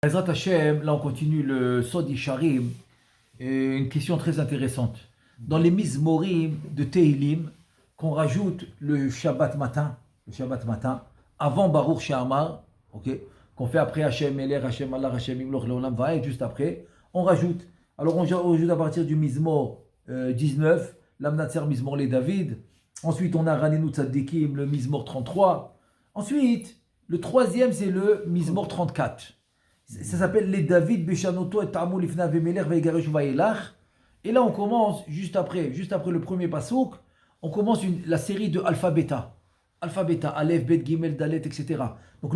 Ezrat Hashem, là on continue le Sod Yisharim, et une question très intéressante. Dans les Mizmorim de Tehilim, qu'on rajoute le Shabbat matin, avant Baruch She'amar, ok, qu'on fait après Hashem Eler, Hashem Allah, Hashem Imloch Leolam Vaed, juste après, on rajoute. Alors on rajoute à partir du Mizmor 19, l'Amnatser Mizmor les David. Ensuite on a Ranenu Tzadikim, le Mizmor 33. Ensuite, le troisième c'est le Mizmor 34. Ça s'appelle les David Beshanoto et Ta'amul Ifna Vemeler Veigaresh Vaelach. Et là, on commence, juste après le premier pasouk, on commence la série de Alpha Beta. Alpha Beta, Aleph, Bet, Gimel, Dalet, etc. Donc,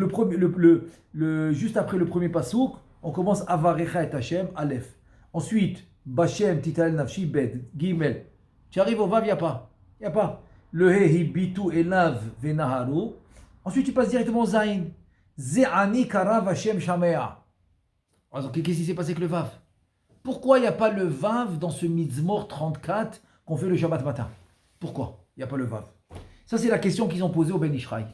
juste après le premier pasouk, on commence Avarecha et Hashem, Aleph. Ensuite, Bashem, Tital, Nafshi, Bet, Gimel. Tu arrives au Vav, il n'y a pas. Il n'y a pas. Le He, Bitu, Elav, Venaharu. Ensuite, tu passes directement au Zain. Ze'ani, Karav, Hashem, Shamea. Alors, qu'est-ce qui s'est passé avec le Vav? Pourquoi il n'y a pas le Vav dans ce Mizmor 34 qu'on fait le Shabbat matin? Pourquoi il n'y a pas le Vav? Ça, c'est la question qu'ils ont posée au Ben Ishraï.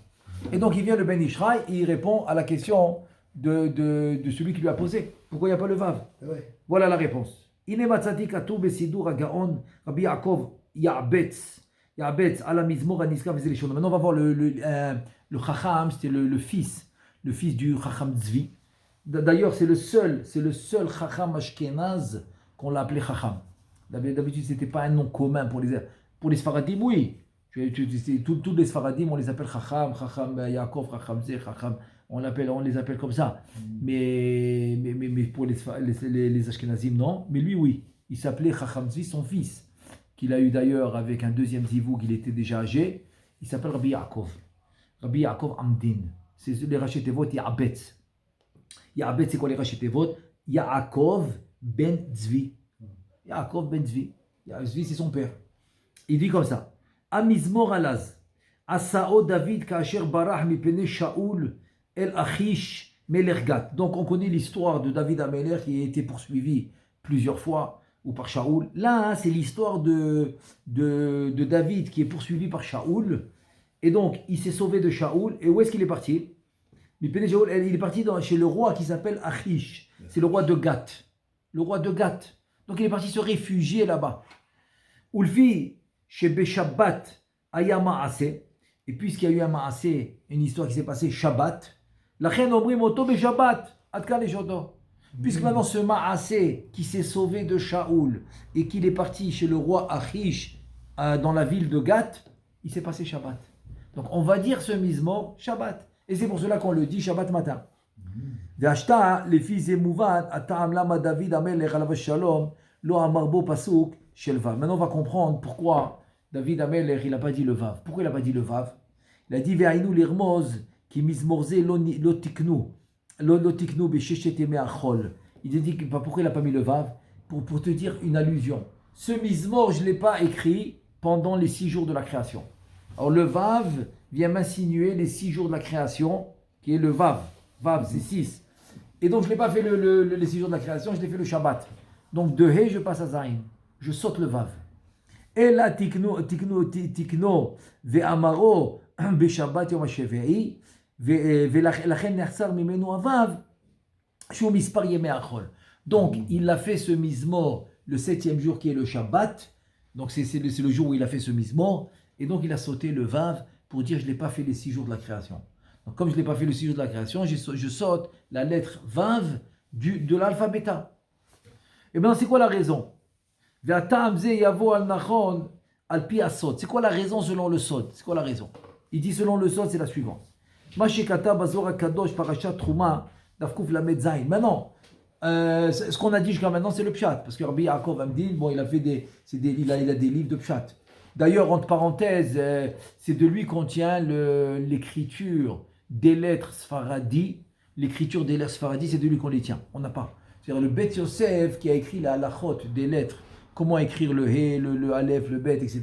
Et donc, il vient le Ben Ishraï et il répond à la question de celui qui lui a posé. Pourquoi il n'y a pas le Vav? Ouais. Voilà la réponse. Rabbi Yaakov Ya'betz ala Mizmor Aniska Vezel Shona. Maintenant, on va voir le Chacham, c'était le fils du Chacham Tzvi. D'ailleurs, c'est le seul Chacham Ashkenaz qu'on l'a appelé Chacham. D'habitude, ce n'était pas un nom commun pour les Sfaradim, oui. Tous les Sfaradim, on les appelle Chacham Yaakov, Chacham Zeh, Chacham. On les appelle comme ça. Mais pour les Ashkenazim, non. Mais lui, oui. Il s'appelait Chacham Zvi, son fils, qu'il a eu d'ailleurs avec un deuxième zivoug, il était déjà âgé. Il s'appelle Rabbi Yaakov. Rabbi Yaakov Amdin. C'est les Rachetevot Ya'betz. Ya'betz, c'est quoi les Rachetevot? Yaakov ben Tzvi. Yaakov ben Tzvi. Tzvi, c'est son père. Il dit comme ça. Amizmor alaz. Asao David kacher barach mipene Shaoul el Achish Melergat. Donc on connaît l'histoire de David Améler qui a été poursuivi plusieurs fois ou par Shaoul. Là, c'est l'histoire de David qui est poursuivi par Shaoul. Et donc, il s'est sauvé de Shaoul. Et où est-ce qu'il est parti? Il est parti chez le roi qui s'appelle Achish. C'est le roi de Gath. Le roi de Gath. Donc il est parti se réfugier là-bas. Ulfi, chez Beshabbat, Aya Maaseh. Et puisqu'il y a eu un Maaseh, une histoire qui s'est passée Shabbat, la reine Omri Moto Beshabbat, Adka les Jodo. Puisque maintenant ce Maaseh qui s'est sauvé de Shaoul et qu'il est parti chez le roi Achish dans la ville de Gath, il s'est passé Shabbat. Donc on va dire ce Mizmor Shabbat. Et c'est pour cela qu'on le dit Shabbat matin. Maintenant on va comprendre pourquoi David Amelech il n'a pas dit le Vav. Pourquoi il n'a pas dit le Vav? Il a dit Ve'ainu l'irmoz qui mizmorze lo tiknu besheshet yemei achol. Il a dit pourquoi il n'a pas mis le Vav? Pour te dire une allusion. Ce mizmor je ne l'ai pas écrit pendant les 6 jours de la création. Alors le Vav vient m'insinuer les 6 jours de la création, qui est le Vav. Vav, c'est 6. Et donc je ne l'ai pas fait les 6 jours de la création, je l'ai fait le Shabbat. Donc de He, je passe à Zain. Je saute le Vav. Et là, tikno ve'amaro beShabbat yom hashevei ve'lachen nechsar mimenu avav shu mispar yemei achol. Donc il a fait ce mizmor le 7e jour qui est le Shabbat. Donc c'est le jour où il a fait ce mizmor. Et donc il a sauté le Vav pour dire je ne l'ai pas fait les 6 jours de la création. Donc comme je ne l'ai pas fait les 6 jours de la création, je saute la lettre Vav de l'alphabet. Et maintenant c'est quoi la raison? C'est quoi la raison selon le Sod? C'est quoi la raison? Il dit selon le Sod c'est la suivante. Maintenant, ce qu'on a dit jusqu'à maintenant c'est le Pshat. Parce que Rabbi Yaakov Amdin, bon, il a des livres de Pshat. D'ailleurs, entre parenthèses, c'est de lui qu'on tient l'écriture des lettres Sfaradi. L'écriture des lettres Sfaradi, c'est de lui qu'on les tient. On n'a pas. C'est-à-dire le Bet Yosef qui a écrit la halachot des lettres, comment écrire le He, le Aleph, le Bet, etc.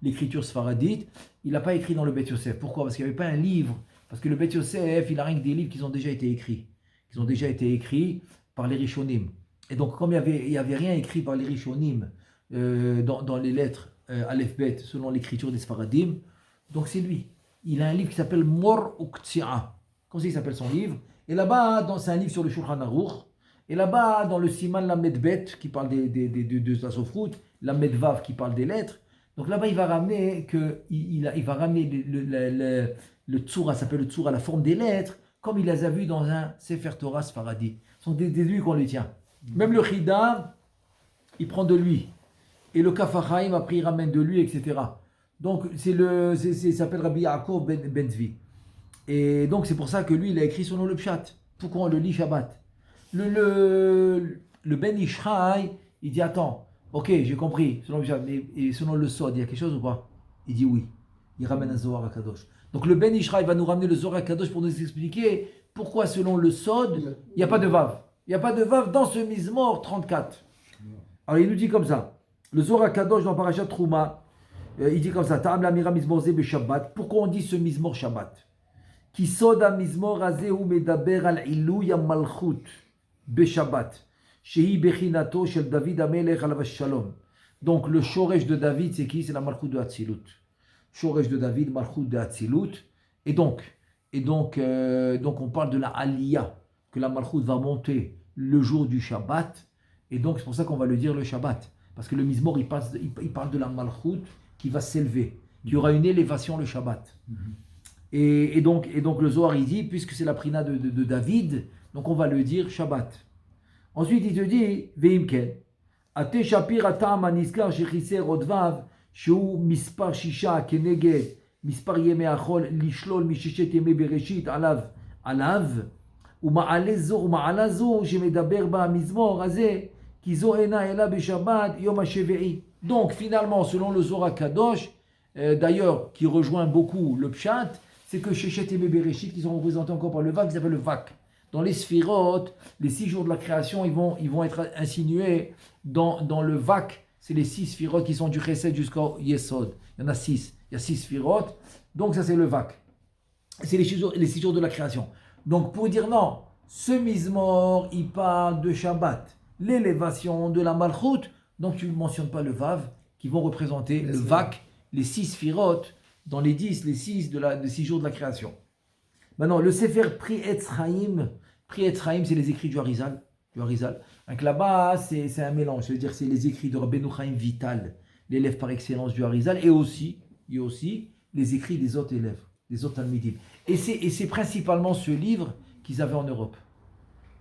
L'écriture Sfaradite, il n'a pas écrit dans le Bet Yosef. Pourquoi? Parce qu'il n'y avait pas un livre. Parce que le Bet Yosef, il n'a rien que des livres qui ont déjà été écrits. Qui ont déjà été écrits par les Rishonim. Et donc, comme il n'y avait rien écrit par les Rishonim dans les lettres, Aleph Bet, selon l'écriture des Sfaradim. Donc c'est lui. Il a un livre qui s'appelle Mor Uktsia. Comment ça il s'appelle son livre? Et là-bas, c'est un livre sur le Shulchan Aruch. Et là-bas, dans le Siman Lamed Bet, qui parle de la Sofroute, Lamed Vav, qui parle des lettres. Donc là-bas, il va ramener le Tzura, ça s'appelle le Tzura, la forme des lettres, comme il les a vus dans un Sefer Torah Sfaradi. Ce sont des lui qu'on les tient. Même le Chida, il prend de lui. Et le Kaf HaChaim, après, il ramène de lui, etc. Donc, il s'appelle Rabbi Yaakov Ben Zvi. Et donc, c'est pour ça que lui, il a écrit selon le Pshat. Pourquoi on le lit Shabbat? Le Ben Ishraï, il dit, attends, ok, j'ai compris, selon le Pshat, mais et selon le Sod, il y a quelque chose ou pas? Il dit oui. Il ramène un Zohar HaKadosh. Donc, le Ben Ishraï va nous ramener le Zohar HaKadosh pour nous expliquer pourquoi, selon le Sod, il n'y a pas de Vav. Il n'y a pas de Vav dans ce Mizmor 34. Alors, il nous dit comme ça. Le Zohar HaKadosh dans Parashat Trouma, il dit comme ça, Ta'am l'amira mizmor ze Shabbat. Pourquoi on dit ce mizmor Shabbat? Ki soda mizmor azeh hu medaber al ilui malchut Shabbat. Shehi bechinato shel David Amelech alav shalom. Donc le shoresh de David, c'est qui? C'est la malchut de Hatzilut. Shoresh de David, malchut de Hatzilut. Et donc on parle de la aliyah, que la malchut va monter le jour du Shabbat. Et donc c'est pour ça qu'on va le dire le Shabbat. Parce que le mizmor, il parle de la malchut qui va s'élever, qui aura une élévation le Shabbat. Et donc le Zohar, il dit, puisque c'est la prina de David, donc on va le dire Shabbat. Ensuite, il te dit, Veimken, Ate Shapir Atam Aniskar Shechiser Odvav, Sheu Mispar Shisha Keneged, Mispar Yeme Achol, Lishlol Misheshet Yeme Bereshit, Alav, Uma'ala Zo, Shemedaber Ba Mizmor, Azeh, Kizo Ena Ela Beshabbat, Yom HaShevi'i. Donc finalement, selon le Zohar Kadosh, d'ailleurs, qui rejoint beaucoup le Pshat, c'est que Shechet et Bereshit, qui sont représentés encore par le Vak, ils appellent le Vak. Dans les Sphirot, les 6 jours de la création, ils vont être insinués dans le Vak. C'est les 6 Sphirot qui sont du Chesed jusqu'au Yesod. Il y en a 6. Il y a 6 Sphirot. Donc ça, c'est le Vak. C'est les 6 jours de la création. Donc pour dire non, ce Mizmor, il parle de Shabbat, l'élévation de la Malchut. Donc tu ne mentionnes pas le Vav, qui vont représenter le Vak, les 6 Sphirot, dans les 6 jours de la création. Maintenant, le Sefer Pri Etz Chaim, c'est les écrits du Harizal. Donc là-bas, c'est un mélange, c'est-à-dire c'est les écrits de Rabbeinu Chaim Vital, l'élève par excellence du Harizal, et aussi les écrits des autres élèves, des autres Talmidim. Et c'est principalement ce livre qu'ils avaient en Europe.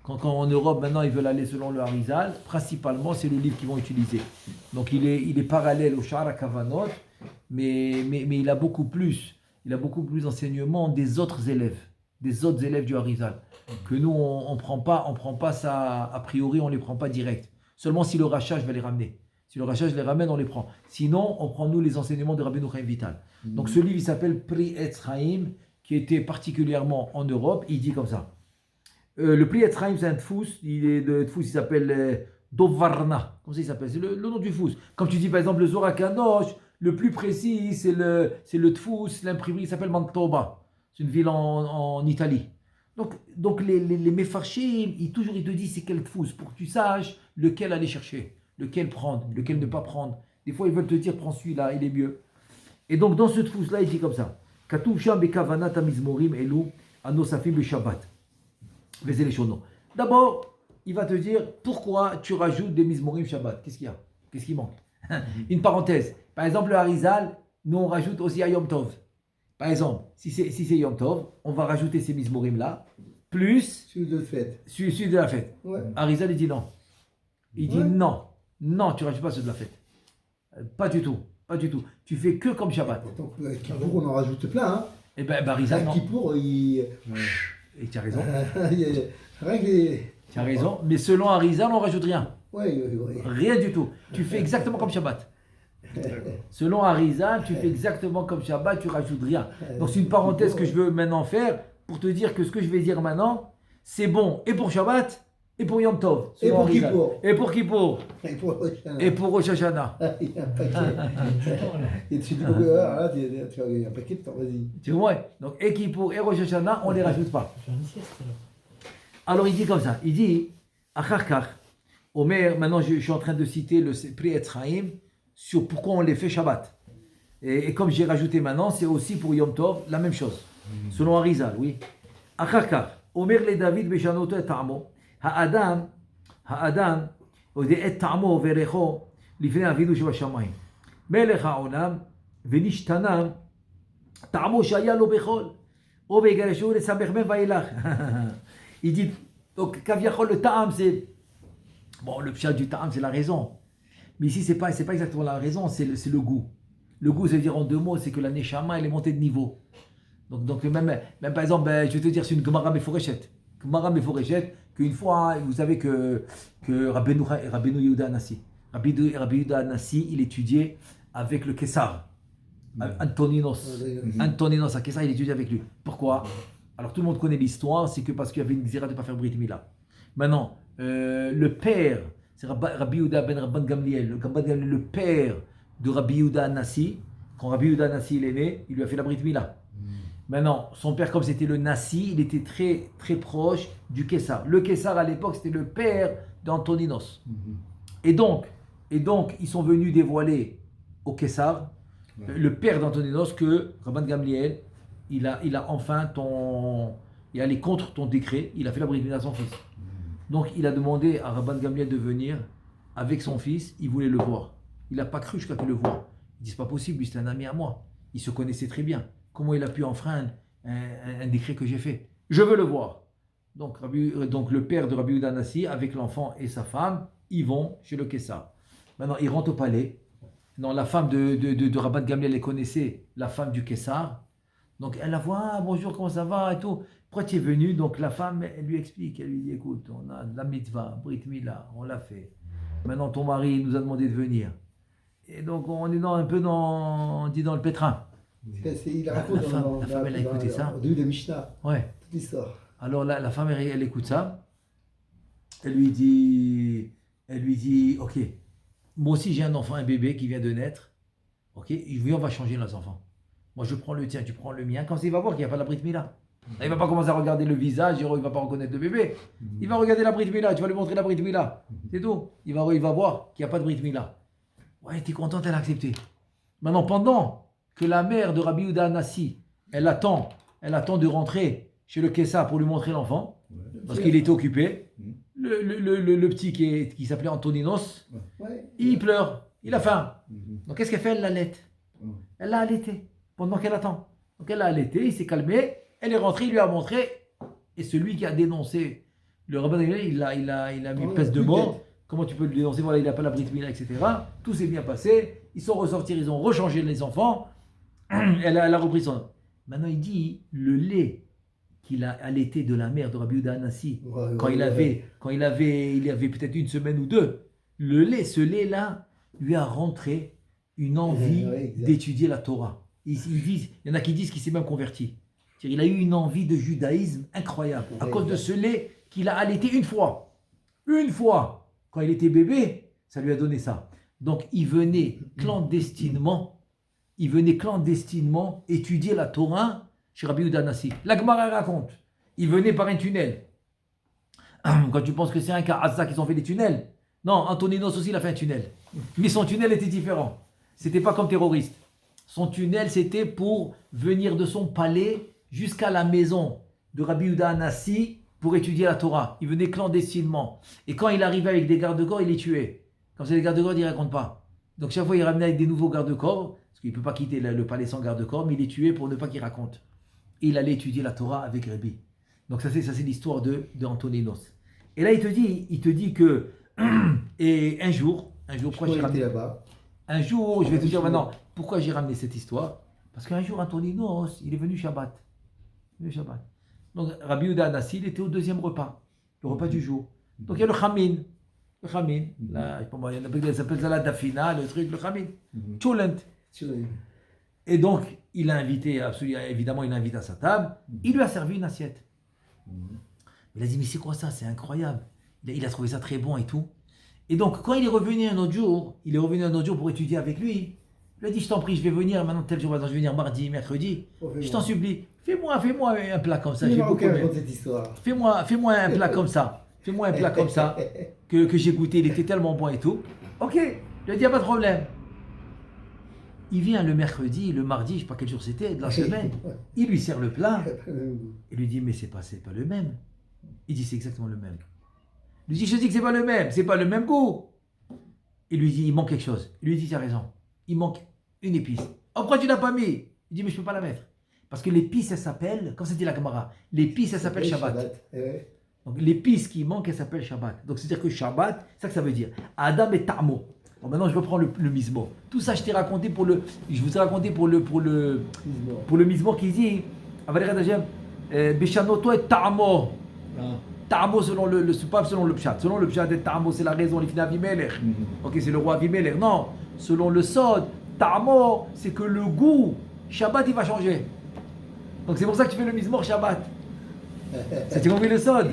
Quand en Europe, maintenant, ils veulent aller selon le Harizal, principalement, c'est le livre qu'ils vont utiliser. Donc, il est parallèle au Sha'ar HaKavanot, mais il a beaucoup plus d'enseignements des autres élèves du Harizal, que nous, on prend pas ça, a priori, on ne les prend pas direct. Seulement si le rachage va les ramener. Si le rachage les ramène, on les prend. Sinon, on prend, nous, les enseignements de Rabbeinu Chaim Vital. Donc, ce livre, il s'appelle Pri Etz Chaim, qui était particulièrement en Europe. Il dit comme ça. Le Pri Etz Chaim, c'est un tfous. Le tfous, il s'appelle Dovarna. Comment ça il s'appelle? C'est le nom du tfous. Comme tu dis, par exemple, le Zohar Kadosh, le plus précis, c'est le tfous, l'imprimerie, il s'appelle Mantoba. C'est une ville en Italie. Donc les Mefarshim, ils te disent c'est quel tfous, pour que tu saches lequel aller chercher, lequel prendre, lequel ne pas prendre. Des fois, ils veulent te dire, prends celui-là, il est mieux. Et donc, dans ce tfous-là, il dit comme ça. Katuv sham bekavanat hamizmorim elu anosafim beshabbat. Vezé les shono. D'abord, il va te dire pourquoi tu rajoutes des mizmorim Shabbat. Qu'est-ce qu'il y a? Qu'est-ce qui manque? Une parenthèse. Par exemple, le Harizal, nous on rajoute aussi à Yom Tov. Par exemple, si c'est Yom Tov, on va rajouter ces mizmorim là, plus celui de fête. Celui de la fête. Ouais. Harizal, il dit non. Il dit non, tu ne rajoutes pas ceux de la fête. Pas du tout. Tu fais que comme Shabbat. Donc, Kippour, on en rajoute plein. Hein. Et ben Harizal, non. Kippour, il. Et tu as raison. Tu as raison, mais selon Harizal, on ne rajoute rien. Oui. Rien du tout. Tu fais exactement comme Shabbat. Selon Harizal, tu fais exactement comme Shabbat, tu ne rajoutes rien. Donc c'est une parenthèse que je veux maintenant faire pour te dire que ce que je vais dire maintenant, c'est bon et pour Shabbat et pour Yom Tov. Et pour Kippour. Et pour Kippour. Et pour Rosh Hashanah. Il y a un paquet. Et tu dis, il y a un paquet, vas-y. Tu vois, donc et Kippour et Rosh Hashanah, on ne les rajoute pas. Alors il dit comme ça, il dit, Acharkar, Omer, maintenant je suis en train de citer le Pri Etz Chaim sur pourquoi on les fait Shabbat. Et comme j'ai rajouté maintenant, c'est aussi pour Yom Tov la même chose. Selon Harizal, oui. Acharkar, אומר לדוד בשנותו את טעמו, האדם יודע את טעמו וריחו לפני אבינו שבשמיים. מלך העולם ונשתנה טעמו שהיה לו בכל, או בגרשו לסמך בן ואילך. Il dit, donc כביכול le ta'am c'est, bon le pshat du ta'am c'est la raison, mais ici c'est pas exactement la raison, c'est le goût. Le goût, ça veut dire en deux mots, c'est que la neshama elle est montée de niveau. Donc même par exemple, je vais te dire, c'est une Gemara Meforeshet. Gemara Meforeshet, qu'une fois, vous savez que Rabbeinu Yehuda Anassi, Rabbi Yehuda Anassi, il étudiait avec le Kessar, Antoninos à Kessar, il étudiait avec lui. Pourquoi? Alors tout le monde connaît l'histoire, c'est que parce qu'il y avait une xéra de ne pas faire Brit Mila. Maintenant, le père, c'est Rabbi Yehuda ben Rabban Gamliel, le père de Rabbi Yehuda Anassi. Quand Rabbi Yehuda Anassi il est né, il lui a fait la Brit Mila. Maintenant, son père, comme c'était le Nassi, il était très, très proche du Kessar. Le Kessar, à l'époque, c'était le père d'Antoninos. Et donc, ils sont venus dévoiler au Kessar, le père d'Antoninos, que Rabban Gamliel, il a enfin il est allé contre ton décret, il a fait la Brit Mila à son fils. Donc, il a demandé à Rabban Gamliel de venir avec son fils, il voulait le voir. Il n'a pas cru jusqu'à qu'il le voie. Il dit, c'est pas possible, lui, c'est un ami à moi. Il se connaissait très bien. Comment il a pu enfreindre un décret que j'ai fait? Je veux le voir. Donc le père de Rabbi Yehuda Anassi, avec l'enfant et sa femme, ils vont chez le Kessar. Maintenant, ils rentrent au palais. Non, la femme de Rabban Gamliel, elle connaissait la femme du Kessar. Donc elle la voit, ah, bonjour, comment ça va et tout. Pourquoi tu es venu? Donc la femme, elle lui explique, elle lui dit, écoute, on a la mitzvah, Brit Mila, on l'a fait. Maintenant, ton mari nous a demandé de venir. Et donc on est un peu dans le pétrin. Il raconte la femme, elle a écouté ça. Au début de Mishnah. Ouais. Toute l'histoire. Alors la femme, elle écoute ça. Elle lui dit, ok, moi aussi j'ai un enfant, un bébé qui vient de naître. Ok, on va changer nos enfants. Moi je prends le tien, tu prends le mien. Quand il va voir qu'il n'y a pas la Brit Mila. Il ne va pas commencer à regarder le visage, il ne va pas reconnaître le bébé. Il va regarder la Brit Mila, tu vas lui montrer la Brit Mila. C'est tout. Il va voir qu'il n'y a pas de Brit Mila. Ouais, t'es contente, elle a accepté. Maintenant, pendant que la mère de Rabbi Yehuda Anassi, elle attend de rentrer chez le Kessar pour lui montrer l'enfant, parce qu'il était occupé. Le petit qui s'appelait Antoninos, il pleure, il a faim. Donc qu'est-ce qu'elle fait? Elle l'allaite. Elle l'a allaité pendant qu'elle attend. Donc elle l'a allaité, il s'est calmé, elle est rentrée, il lui a montré, et celui qui a dénoncé le rabbin, il a mis une peste de mort. Comment tu peux le dénoncer? Voilà, il n'a pas la Brit Mila, etc. Tout s'est bien passé, ils sont ressortis, ils ont rechangé les enfants. Elle a repris son nom. Maintenant, il dit le lait qu'il a allaité de la mère de Rabbi Yehuda Anassi, quand il avait peut-être une semaine ou deux, ce lait-là lui a rentré une envie d'étudier la Torah. Il y en a qui disent qu'il s'est même converti. Il a eu une envie de judaïsme incroyable à cause de ce lait qu'il a allaité une fois. Une fois, quand il était bébé, ça lui a donné ça. Donc, il venait clandestinement étudier la Torah chez Rabbi Yehuda Anassi. La Gemara raconte, il venait par un tunnel. Quand tu penses que c'est un cas à ça qu'ils ont fait des tunnels, non, Antoninos aussi il a fait un tunnel. Mais son tunnel était différent. C'était pas comme terroriste. Son tunnel c'était pour venir de son palais jusqu'à la maison de Rabbi Yehuda Anassi pour étudier la Torah. Il venait clandestinement. Et quand il arrivait avec des gardes-corps, il les tuait. Comme c'est les gardes-corps, ils ne racontent pas. Donc chaque fois il ramenait avec des nouveaux gardes-corps. Il ne peut pas quitter le palais sans garde-corps, mais il est tué pour ne pas qu'il raconte. Et il allait étudier la Torah avec Rabbi. Donc ça c'est l'histoire de Antoninos. Et là il te dit que et un jour, pourquoi j'ai ramené là-bas. Un jour, je vais te dire maintenant pourquoi j'ai ramené cette histoire. Parce qu'un jour Antoninos, il est venu Shabbat. Donc Rabbi Yehuda Anassi, il était au deuxième repas, le repas du jour. Donc il y a le chamin. Là, ça s'appelle ça la dafina, le truc, le chamin. Tchoulent. Et donc, il a invité, évidemment, il l'invite à sa table. Il lui a servi une assiette. Il a dit, mais c'est quoi ça? C'est incroyable. Il a trouvé ça très bon et tout. Et donc, quand il est revenu un autre jour pour étudier avec lui. Il lui a dit, je t'en prie, je vais venir maintenant tel jour, je vais venir mardi, mercredi. Je t'en supplie, fais-moi un plat comme ça. Fais-moi un plat comme ça. Fais-moi un plat comme ça que j'ai goûté, il était tellement bon et tout. Ok, il a dit, il n'y a pas de problème. Il vient le mercredi, le mardi, je ne sais pas quel jour c'était, de la semaine. Il lui sert le plat. Il lui dit, mais c'est pas le même. Il dit, c'est exactement le même. Il lui dit, je dis que c'est pas le même, c'est pas le même goût. Il lui dit, il manque quelque chose. Il lui dit, tu as raison, il manque une épice. Oh, pourquoi tu l'as pas mis? Il dit, mais je peux pas la mettre. Parce que l'épice, elle s'appelle, comme ça dit la Gemara, l'épice, elle s'appelle Shabbat. Donc l'épice qui manque, elle s'appelle Shabbat. Donc c'est-à-dire que Shabbat, c'est ça que ça veut dire. Adam et Ta'amo. Bon, maintenant je reprends le Mizmor. Tout ça, je vous ai raconté pour le Mizmor qui dit, Beshanoto et Ta'amo. Ta'amo selon pas selon le Pshat. Selon le Pshat, Ta'amo c'est la raison, l'Ifna Avimelech. Ok, c'est le roi Avimelech. Non, selon le Sod, Ta'amo, c'est que le goût, Shabbat, il va changer. Donc c'est pour ça que tu fais le Mizmor Shabbat. C'est compris le Sod.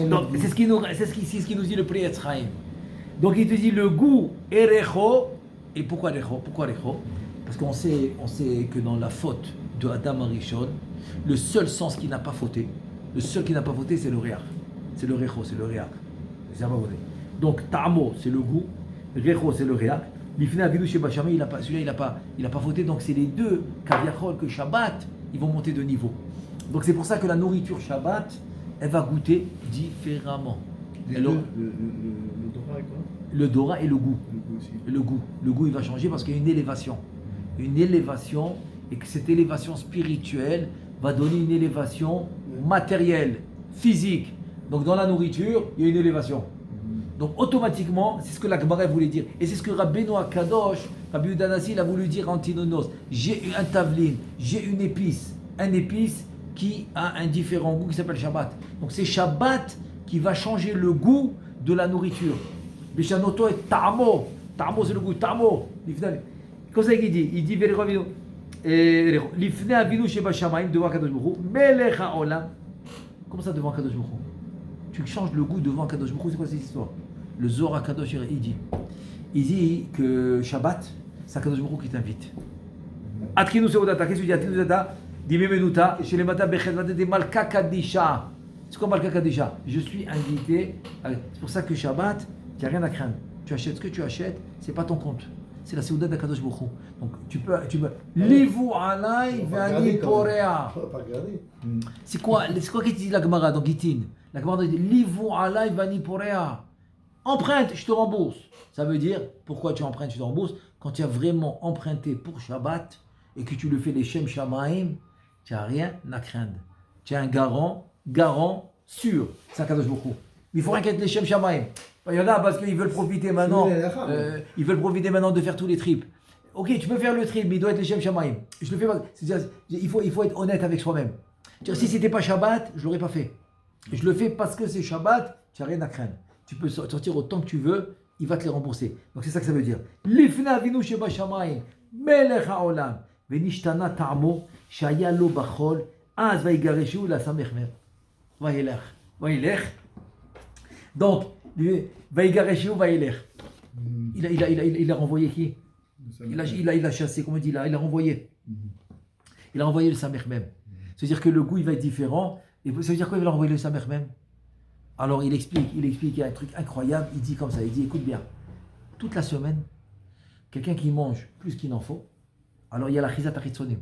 Donc c'est ce qui nous dit le Pri Etz Chaim. Donc il te dit le goût Erecho. Et pourquoi Erecho? Parce qu'on sait que dans la faute de Adam Arishon, le seul sens qui n'a pas fauté, c'est le Réach. C'est le Recho, c'est le Réach. Donc Ta'amo, c'est le goût. Recho, c'est le Réach. L'Ifna Avilu chez Bachamé, celui-là il n'a pas fauté. Donc c'est les deux Kaviachol que Shabbat, ils vont monter de niveau. Donc c'est pour ça que la nourriture Shabbat, elle va goûter différemment. Le Dora et quoi? Le Dora et le goût. Le goût aussi. Le goût, il va changer parce qu'il y a une élévation. Et que cette élévation spirituelle va donner une élévation matérielle, physique. Donc dans la nourriture, il y a une élévation. Donc automatiquement, c'est ce que la Gemara voulait dire. Et c'est ce que Rabbeinu Akadosh, Rabbi Udanasi, il a voulu dire en Tinonos. J'ai un tavlin, j'ai une épice. Un épice qui a un différent goût qui s'appelle Shabbat. Donc c'est Shabbat qui va changer le goût de la nourriture. Bishanoto et Ta'amo. Ta'amo c'est le goût. Ta'amo. Comme ça qu'il dit. Il dit Lifne avinu sheba shamayim devant Kadosh Baruch Hu. Melech haolam. Comment ça devant Kadosh Baruch Hu? Tu changes le goût devant Kadosh Baruch Hu. C'est quoi cette histoire? Le Zohar Kadosh il dit que Shabbat, c'est Kadosh Baruch Hu qui t'invite. Atkinu seudata. Qu'est-ce que tu dis? Atkinu seudata. Dimemenuta. Chez les matins bechet de Malka Kadisha. C'est quoi Malka Kadisha? Je suis invité. C'est pour ça que Shabbat, il n'y a rien à craindre. Tu achètes ce que tu achètes, c'est pas ton compte. C'est la Seudat d'Akadosh Baruch Hu. Donc tu peux. Livu alay v'ani porea. C'est quoi qui dit la Gemara dans Gitin? La Gemara dit Livu alay v'ani porea. Emprunte, je te rembourse. Ça veut dire, pourquoi tu empruntes, je te rembourse? Quand tu as vraiment emprunté pour Shabbat et que tu le fais les Shem Shamaim, tu n'as rien à craindre. Tu as un garant sûr. C'est Akadosh Baruch Hu. Il faut rien qu'être les Shem Shamaim. Il y en a parce qu'ils veulent profiter maintenant. Ils veulent profiter maintenant de faire tous les tripes. Ok, tu peux faire le trip, mais il doit être les Shem Shamaim. Je le fais pas. C'est-à-dire, il faut être honnête avec soi-même. Si c'était pas Shabbat, je l'aurais pas fait. Je le fais parce que c'est Shabbat, tu n'as rien à craindre. Tu peux sortir autant que tu veux, il va te les rembourser. Donc c'est ça que ça veut dire. Lifna avinu sheba shamayim, melech haolam, venishtana ta'amo, shaya lo bachol, az vaigareshu la samechmer. Vailech. Donc, vaigareshu vailech. Il a renvoyé qui? Il a chassé, comment on dit là? Il a renvoyé. Il a renvoyé le samer même. C'est-à-dire que le goût il va être différent. Et ça veut dire quoi il va renvoyer le samer même? Alors il explique, il y a un truc incroyable. Il dit comme ça, il dit écoute bien, toute la semaine, quelqu'un qui mange plus qu'il n'en faut, alors il y a la chizat achitzonim.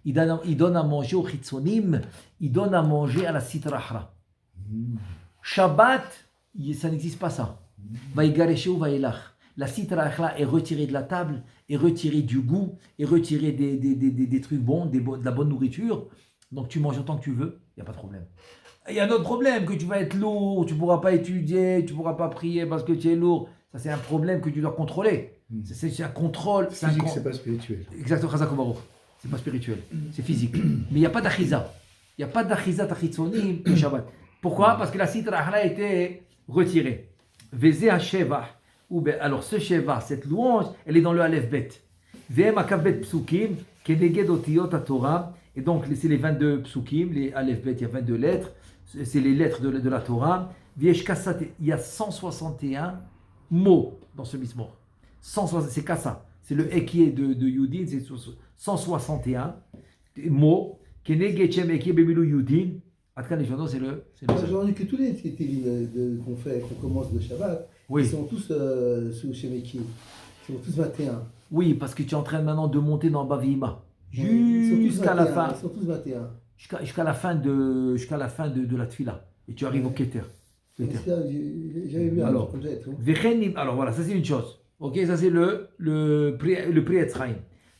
Il donne à manger au chitzonim, il donne à manger à la sitra achra. Shabbat, ça n'existe pas ça. Vaïgareshu vaïlach. La sitra achra est retirée de la table, est retirée du goût, est retirée des trucs bons, de la bonne nourriture. Donc tu manges autant que tu veux, il n'y a pas de problème. Il y a un autre problème, que tu vas être lourd, tu ne pourras pas étudier, tu ne pourras pas prier parce que tu es lourd. Ça, c'est un problème que tu dois contrôler. C'est un contrôle. C'est physique, c'est pas spirituel. Exactement, Chazak Baruch. C'est pas spirituel, c'est physique. Mais il n'y a pas d'achiza. Il n'y a pas d'achiza tachitzonim au Shabbat. Pourquoi? Parce que la sitra achra a été retirée. Vezé ha-sheva. Alors ce sheva, cette louange, elle est dans le Aleph Bet. Ve'em akabet psukim, keneged otiyot ha-Torah. Et donc, c'est les 22 psukim, les Aleph Bet, il y a 22 lettres. C'est les lettres de la Torah. Il y a 161 mots dans ce mismor. C'est Kassa. C'est le Ekié de Yudin, c'est 161 mots. Keneged Shem Ekié Bemilu Yudin. Atkan Lishono, c'est le. J'ai entendu que tous les télim qu'on commence le Shabbat, ils sont tous sous Shem Ekié. Ils sont tous 21. Oui, parce que tu es en train maintenant de monter dans Bavima. Surtout Jusqu'à la fin. Surtout ce 21. Jusqu'à la fin de la tfila. Et tu arrives au Keter. Parce que j'avais vu un Alors, truc comme ça et tout. alors voilà, ça c'est une chose. Ok, ça c'est le Pri Etzraïm.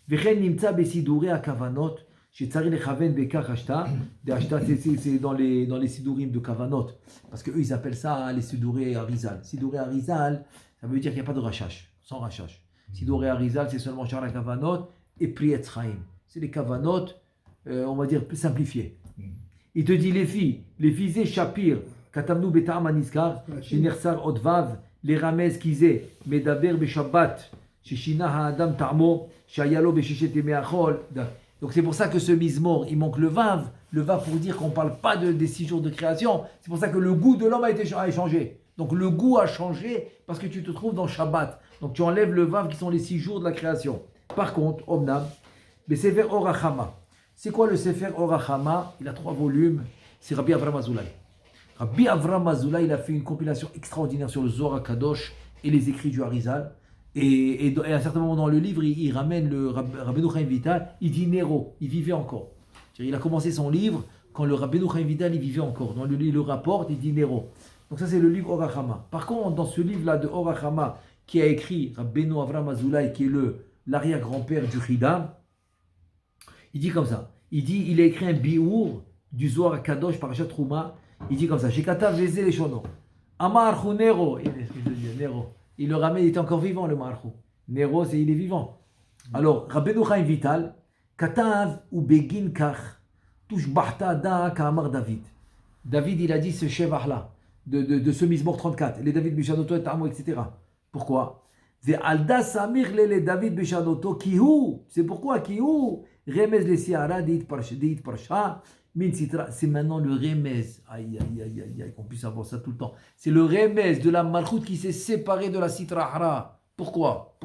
Vechen nimtza besidurei akavanot, shetzari lechaven bekach hashta. Des hashta, c'est dans les sidurim de kavanot. Parce qu'eux, ils appellent ça les sidurei arizal. Sidurei arizal, ça veut dire qu'il n'y a pas de rachash, sans rachash. Sidurei arizal, c'est seulement shara kavanot et Pri Etzraïm. C'est les kavanot, on va dire, plus simplifiés. Il te dit les filles, c'est Shapir, Katamnu Betam Aniskar, Shinersar Odvav, les Ramez Kizé, Medaber Beshabbat, Shishina Ha'adam Ta'mo, Shayalo Beshishet Meachol. Donc c'est pour ça que ce Mizmor, il manque le Vav pour dire qu'on ne parle pas des 6 jours de création. C'est pour ça que le goût de l'homme a changé. Donc le goût a changé parce que tu te trouves dans Shabbat. Donc tu enlèves le Vav qui sont les 6 jours de la création. Par contre, Omnam, Besefer Orachama. C'est quoi le Sefer Orachama? Il a 3 volumes. C'est Rabbi Avram Azoulay. Rabbi Avram Azoulay, il a fait une compilation extraordinaire sur le Zohar Kadosh et les écrits du Harizal. Et à un certain moment dans le livre, il ramène le Rabbeinu Chaim Vital. Il dit Nero, il vivait encore. Il a commencé son livre quand le Rabbeinu Chaim Vital, il vivait encore. Dans le rapport, il dit Nero. Donc ça, c'est le livre Orachama. Par contre, dans ce livre-là de Orachama, qui a écrit Rabbeinu Avram Azoulay, qui est l'arrière-grand-père du Chidam, il dit comme ça. Il a écrit un biour du Zohar Kadosh Parashat Trouma. Il dit comme ça. Shekata veze les shono. Amarchu Nero. Nero. Il le ramène, il était encore vivant le Marchu. Nero, il est vivant. Alors, Rabbeinu Chaim Vital, Katav ou Begin Kach, Touch Bahta Da Kamar David. David, il a dit ce Shevach-là, de ce Mizmor 34. Les David Bishanoto et Tamo, etc. Pourquoi? Alda Samir le David Bishanoto, Kihu. C'est pourquoi Kihu. Remez le Siara Deit Parsha, Min Sitra. C'est maintenant le Remez. Aïe, qu'on puisse avoir ça tout le temps. C'est le Remez de la Malchut qui s'est séparé de la Sitra Hara. Pourquoi?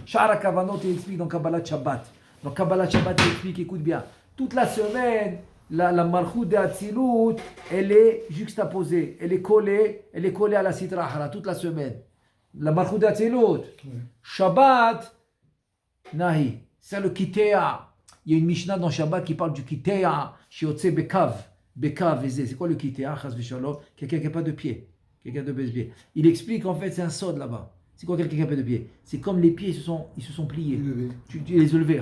Shara Kavanot, il explique dans Kabbalah Shabbat. Dans Kabbalah Shabbat, il explique, écoute bien, toute la semaine, la Malchut de Hatzilut, elle est juxtaposée, elle est collée à la Sitra Hara toute la semaine. La Malchut de Hatzilut. Shabbat, Nahi. C'est le Kitea. Il y a une Mishnah dans Shabbat qui parle du Kitea, Shiotse Bekav, c'est quoi le Kitea, Chas V'Shalom? Quelqu'un qui n'a pas de pied, quelqu'un de baisse-pied. Il explique en fait, c'est un sod là-bas. C'est quoi quelqu'un qui n'a pas de pied? C'est comme les pieds, ils se sont pliés. Tu les as levés,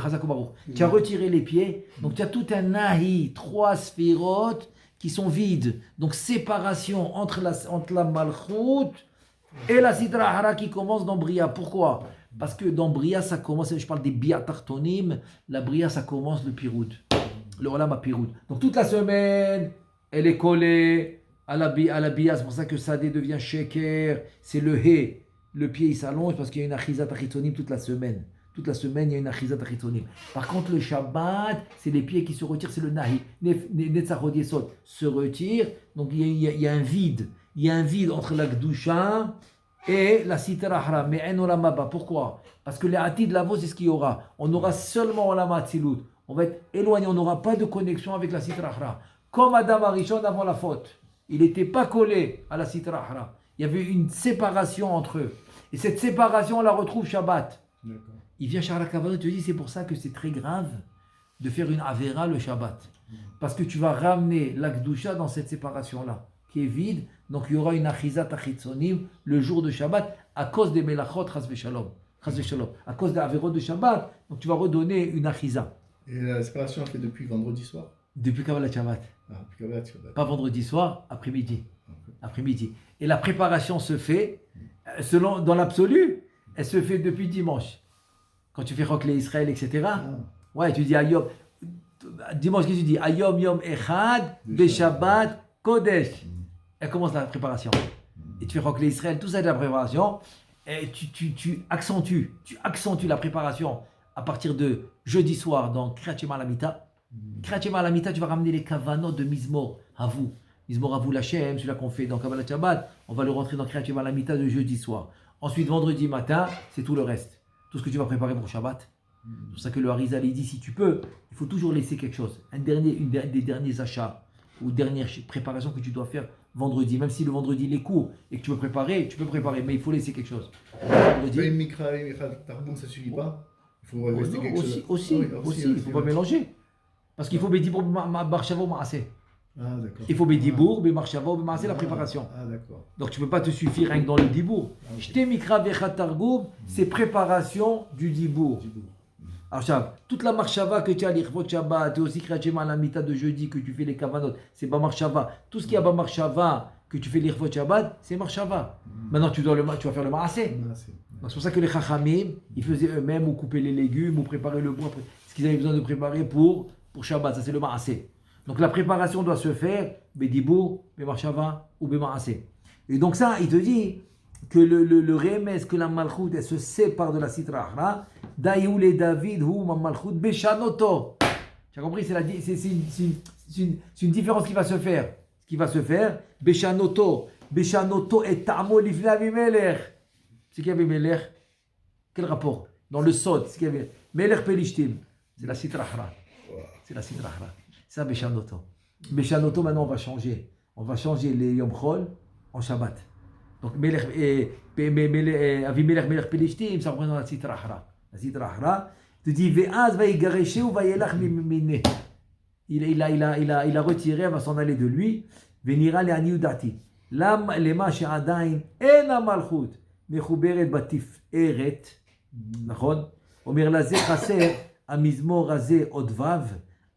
tu as retiré les pieds, donc tu as tout un nahi, 3 sphérotes qui sont vides. Donc séparation entre la Malchut et la Sitra Hara qui commence dans Bria. Pourquoi? Parce que dans Bria, ça commence, je parle des Bia Tartonim, la Bria, ça commence le Piroud, le Olam à Piroud. Donc toute la semaine, elle est collée à la Bia, c'est pour ça que Sadé devient Sheker, c'est le He. Le pied, il s'allonge parce qu'il y a une Achizat Achitonim toute la semaine. Toute la semaine, il y a une Achizat Achitonim. Par contre, le Shabbat, c'est les pieds qui se retirent, c'est le Nahi. Netzachod Yesod se retire, donc il y a un vide. Il y a un vide entre la Gdusha et la Sitra Hara, mais en Olam Haba. Pourquoi? Parce que les Atid Lavo, c'est ce qu'il y aura. On aura seulement Olam Hatzilut. On va être éloigné, on n'aura pas de connexion avec la Sitra Hara. Comme Adam Arishon avant la faute. Il n'était pas collé à la Sitra Hara. Il y avait une séparation entre eux. Et cette séparation, on la retrouve Shabbat. D'accord. Il vient Shara Kavanot, il te dit, c'est pour ça que c'est très grave de faire une Avera le Shabbat. Parce que tu vas ramener l'Akdusha dans cette séparation-là, qui est vide. Donc il y aura une Achizat Achitzonim le jour de Shabbat à cause des Melachot, Chas V'Shalom. À cause des Averot de Shabbat. Donc tu vas redonner une Achiza. Et la séparation, elle fait depuis vendredi soir? Depuis Kabbalah Shabbat. Depuis Kabbalah Shabbat. Pas vendredi soir, après-midi. Après-midi. Et la préparation se fait, dans l'absolu, elle se fait depuis dimanche. Quand tu fais Roklé Israël, etc. Ouais, tu dis Ayom. Dimanche, qu'est-ce que tu dis? Ayom Yom Echad, Beshabbat, Kodesh. Elle commence la préparation. Et tu fais Roklé Israël, tout ça de la préparation. Et tu accentues la préparation à partir de jeudi soir dans Kriyat Shema Lamita. Kriyat Shema Lamita, tu vas ramener les kavanot de Mizmor à vous. Mizmor Avou Lachem, celui-là qu'on fait dans Kabbalah Shabbat, on va le rentrer dans Kriyat Shema Lamita de jeudi soir. Ensuite, vendredi matin, c'est tout le reste. Tout ce que tu vas préparer pour Shabbat. C'est pour ça que le Harizal dit, si tu peux, il faut toujours laisser quelque chose. Des derniers achats ou dernière préparation que tu dois faire vendredi. Même si le vendredi, il est court et que tu peux préparer, mais il faut laisser quelque chose. Vendredi. Mikra, Tarboum, ça ne suffit pas? Il faut rester quelque chose. Aussi, il ne faut pas mélanger. Parce qu'il faut Bédibour, Marchavo, Maasé. Ah, d'accord. Il faut Bédibour, Marchavo, Maasé, la préparation. Ah, d'accord. Donc tu ne peux pas te suffire rien que dans le Dibour. J'te Mikra Vechat Targoum, c'est préparation du Dibour. Alors, toute la marchava que tu as, l'Irvot Shabbat, tu as aussi Kriyat la mita de jeudi, que tu fais les kavanot, c'est pas marchava. Tout ce qui est pas marchava, que tu fais l'Irvot Shabbat, c'est marchava. Maintenant, tu vas faire le maasé. Donc, c'est pour ça que les chachamim, ils faisaient eux-mêmes ou couper les légumes ou préparer le bois, ce qu'ils avaient besoin de préparer pour Shabbat. Ça, c'est le maasé. Donc, la préparation doit se faire, Bédibou, Bémarchava ou Bémaasé. Et donc, ça, il te dit que le remes, que la malchout, elle se sépare de la Sitra Achra. Daïoul et David, ou ma malchout, Béchanoto. Tu as compris? C'est une différence qui va se faire. Ce qui va se faire, Béchanoto. Béchanoto et Tamo Livna Avimelech. C'est qui avait Melech? Quel rapport? Dans le Sod, c'est qui avait Melech Pelishtim. C'est la Sitra Achra. C'est la Sitra Achra. C'est ça, Béchanoto. Béchanoto, maintenant, on va changer. On va changer les Yom Chol en Shabbat. Donc, Avimelech, Melech Pelishtim, ça représente la Sitra Achra. La Sitra Achra te dit Ve'az va yigareshe ou va yelach mimine. Il a retiré, elle va s'en aller de lui. Venira le ani udati. Lam lema she'adain en amalchut mechuberet batif eret. נכון? אומר לזה חסר המזמור הזה עוד ו'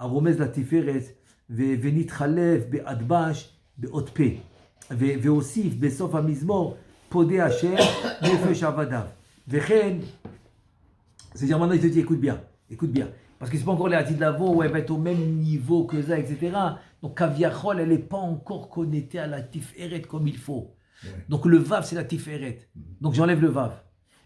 הרומז לתפארת ונתחלף באדבש באות פה והוסיף בסוף המזמור פודה השם נפש עבדיו וכן c'est-à-dire maintenant il te dit écoute bien parce que c'est pas encore les Hatid Lavo où elle va être au même niveau que ça etc. Donc Kaviachol elle n'est pas encore connectée à la Tiferet comme il faut. Donc le Vav c'est la Tiferet. Donc j'enlève le Vav.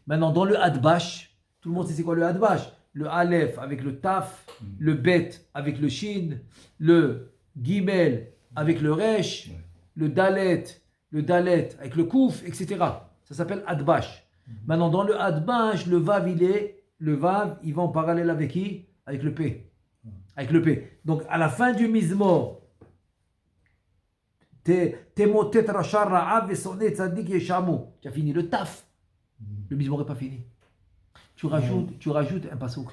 Maintenant dans le Adbash, tout le monde sait c'est quoi le Adbash. Le Aleph avec le Taf, le Bet avec le Shin, le Gimel avec le Resh, le Dalet avec le Kouf, etc. Ça s'appelle Adbash. Maintenant dans le Adbash, le Vav il va en parallèle avec qui? Avec le P. Avec le P. Donc à la fin du Mizmor, Temotet Rachar Ra'av et Sonet Tzadik Yeshamu. Tu as fini le Taf. Le Mizmor n'est pas fini. Tu rajoutes un pasouk.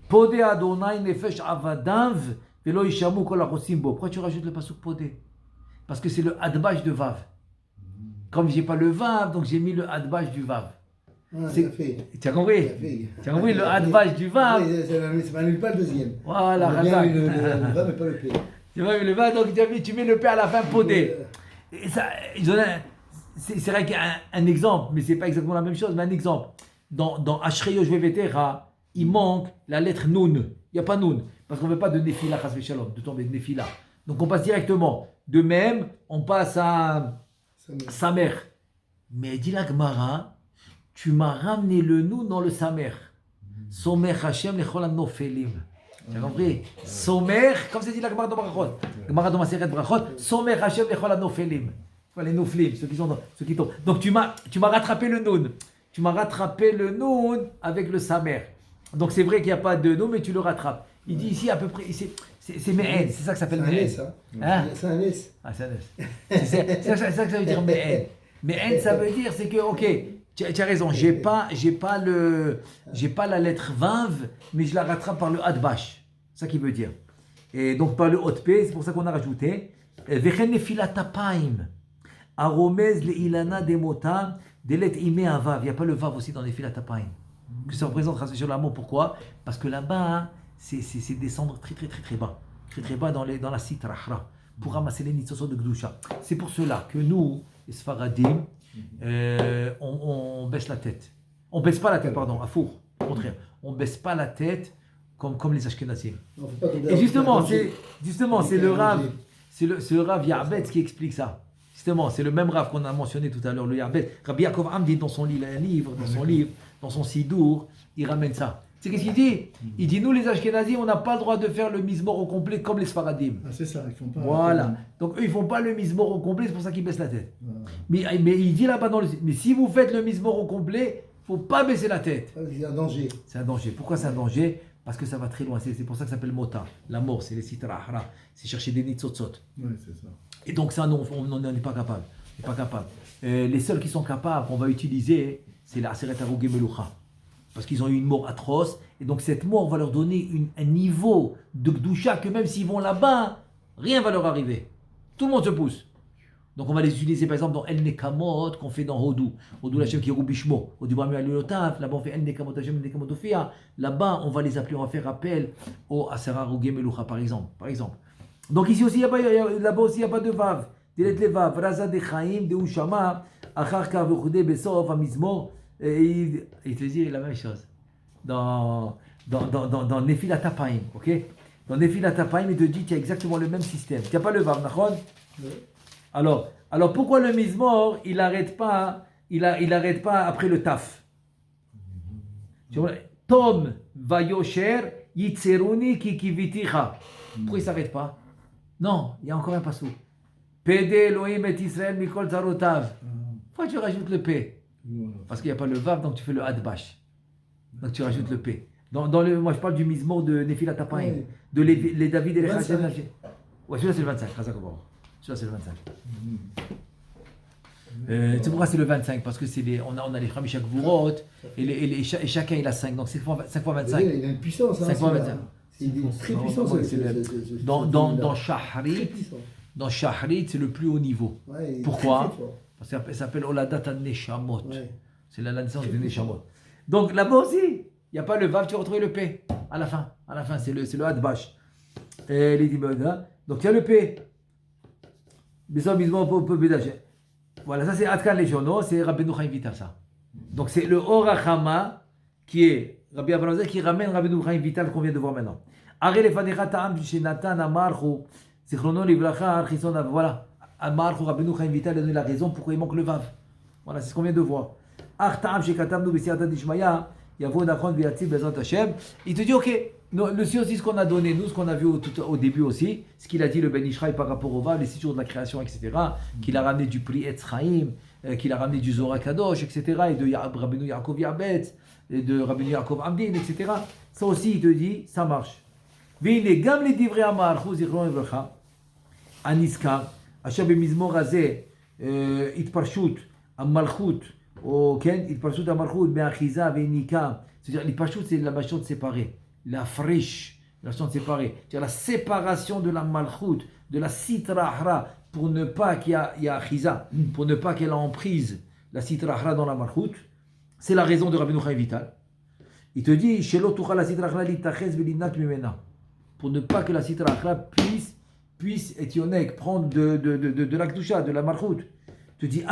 Podé Adonai Nefesh Avadav Velo Yeshamu Kol Achosimbo. Pourquoi tu rajoutes le pasouk Podé? Parce que c'est le Adbash de Vav. Comme j'ai pas le Vav, donc j'ai mis le Adbash du Vav. Tu as compris? Tu as compris le Adbash du Vav? Ça m'annule pas le deuxième. Voilà, Razak. Le Vav, mais pas le P. Tu vois le Vav, donc tu mets le P à la fin Podé. Et ça, c'est vrai qu'il y a un exemple, mais c'est pas exactement la même chose, mais un exemple. Dans Ashreyo Jvevetera, il manque la lettre Nun. Il n'y a pas Nun, parce qu'on ne veut pas de Nefila, de tomber de Nefila. Donc on passe directement. De même, on passe à Samer. Mais dit la Gemara, tu m'as ramené le Nun dans le Samer. Somer Hashem lechol hanofelim. Tu as compris? Somer, comme c'est dit la Gemara dans Brachot. Gemara dans Maseret Brachot, Somer Hashem lechol hanofelim. Les Noflim, ceux qui tombent. Donc tu m'as rattrapé le Nun. Tu m'as rattrapé le Nun avec le Samer. Donc c'est vrai qu'il n'y a pas de Nun, mais tu le rattrapes. Il dit ici à peu près, c'est Me'en, c'est ça que ça s'appelle Me'en. C'est un S. Ah, c'est un S. C'est ça que ça veut dire Me'en. Me'en, ça veut dire, c'est que, ok, tu as raison, j'ai pas la lettre Vav, mais je la rattrape par le Adbash. C'est ça qu'il veut dire. Et donc par le Hot P, c'est pour ça qu'on a rajouté. Vechen Nefilat Apaim. Aromez le Ilana Demota. Delet ime avav, il n'y a pas le vav aussi dans les filat apaim. Que ça représente sur l'amour. Pourquoi? Parce que là-bas, c'est descendre très bas dans la Sitra Achra pour ramasser les nitzosos de Gdusha. C'est pour cela que nous, les Sfaradim, on baisse la tête. On baisse pas la tête, pardon, à four. Au contraire, on baisse pas la tête comme les Ashkenazim. Et justement, c'est le Rav, c'est le Rav Ya'betz qui explique ça. Justement, c'est le même Rav qu'on a mentionné tout à l'heure, le Ya'betz. Rabbi Yaakov Am dit dans son livre, dans son Sidour, il ramène ça. C'est qu'est-ce qu'il dit? Il dit, nous les Ashkenazim, on n'a pas le droit de faire le Mizmor au complet comme les Sfaradim. Ah, c'est ça, ils font pas. Voilà. Donc eux, ils font pas le Mizmor au complet, c'est pour ça qu'ils baissent la tête. Mais il dit là-bas mais si vous faites le Mizmor au complet, faut pas baisser la tête. C'est un danger. C'est un danger. Pourquoi c'est un danger? Parce que ça va très loin. C'est pour ça que ça s'appelle Mota. La mort, c'est les Sitra Achra. C'est chercher des nitzotzot. Oui, c'est ça. Et donc ça, on n'en est pas capable. Les seuls qui sont capables, qu'on va utiliser, c'est la Aseret Harugim Melucha. parce qu'ils ont eu une mort atroce, et donc cette mort va leur donner un niveau de Gdusha que même s'ils vont là-bas, rien va leur arriver. Tout le monde se pousse. Donc on va les utiliser par exemple dans El Nekamot qu'on fait dans Hodou. Hodou Lachem qui roule Bishmo. Hodou Bami Alulotaf. Là-bas on fait El Nekamot Hashem, El Nekamot Ofia. Là-bas on va les appeler, on va faire appel au Asera Rugé Melucha par exemple. Donc ici aussi, là-bas aussi il n'y a pas de Vav. Dilet le Vav. Raza de Chaim, de Ushama, Achar Kavuchude Besof, Amizmo. Et il te dit la même chose. Dans Nefilat Tapaim, ok? Dans Nefilat Tapaim, il te dit qu'il y a exactement le même système. Il n'y a pas le Vav, Nachon? Alors pourquoi le Mizmor, il n'arrête pas après le Taf? Tom Vayosher Yitzeruni Kikiviticha. Pourquoi il ne s'arrête pas? Non, il y a encore un passou. Pede Elohim et Israël Mikol Zarotav. Pourquoi tu rajoutes le P? Parce qu'il n'y a pas le Vav, donc tu fais le Adbash. Donc tu rajoutes le P. Moi je parle du Mizmor de Nefilat Tapaim, de les David et les Chachem. Ouais, celui-là c'est le 25. Celui-là c'est le 25. C'est pourquoi c'est le 25, parce que on a les Khamisha Gvurot et chacun il a 5, donc c'est 5 fois 25. Il a une puissance. 5 fois 25. C'est très puissant. Dans Shahrit, c'est le plus haut niveau. Ouais, pourquoi? Parce que ça s'appelle Oladat Neshamot. Ouais. C'est la naissance des Neshamot. Donc là-bas aussi, il n'y a pas le Vav, tu vas retrouver le P à la fin. À la fin, c'est le Hadbash. Donc il y a le P. Voilà, ça c'est Adkan Lejono, c'est Rabbeinu Chaim Vital, ça. Donc c'est le Orachama qui est Rabbi Abraham qui ramène Rabbeinu Chaim Vital qu'on vient de voir maintenant. Are lefanecha ta'am shenatan amarchu zichrono livracha archison. Voilà, amarchu Rabbeinu Chaim Vital a donné la raison pourquoi il manque le Vav. Voilà, c'est ce qu'on vient de voir. Ach ta'am shekatamnu b'siyata dishmaya yavo nachon v'yatzil bezrat Hashem. Il te dit ok. Le aussi ce qu'on a donné, nous, ce qu'on a vu au début aussi, ce qu'il a dit le Ben Ishraï par rapport au Vav, les 6 jours de la création, etc., qu'il a ramené du Pri Etz Chaim, qu'il a ramené du Zohar Kadosh, etc., et de Rabbeinu Yaakov Yabetz, et de Rabbeinu Yaakov Amdin, etc. Ça aussi, il te dit, ça marche. Veine gam le divrei amarchu zichron levracha, aniska, asher b'mizmor hazeh, itparshut, amalchut, itparshut amalchut, be'achiza ve'nika. C'est-à-dire, l'itparshut, c'est la machine séparée. La friche, la chante séparée, c'est-à-dire la séparation de la malchoute, de la sitrahra, pour ne pas qu'il y a chiza, pour ne pas qu'elle emprise la sitrahra dans la malchoute. C'est la raison de Rabbeinu Chaim Vital. Il te dit, shelo tucha la sitrahra litachez velinat mimena, pour ne pas que la sitrahra puisse etionek, prendre de la kedusha, de la malchoute. Il te dit,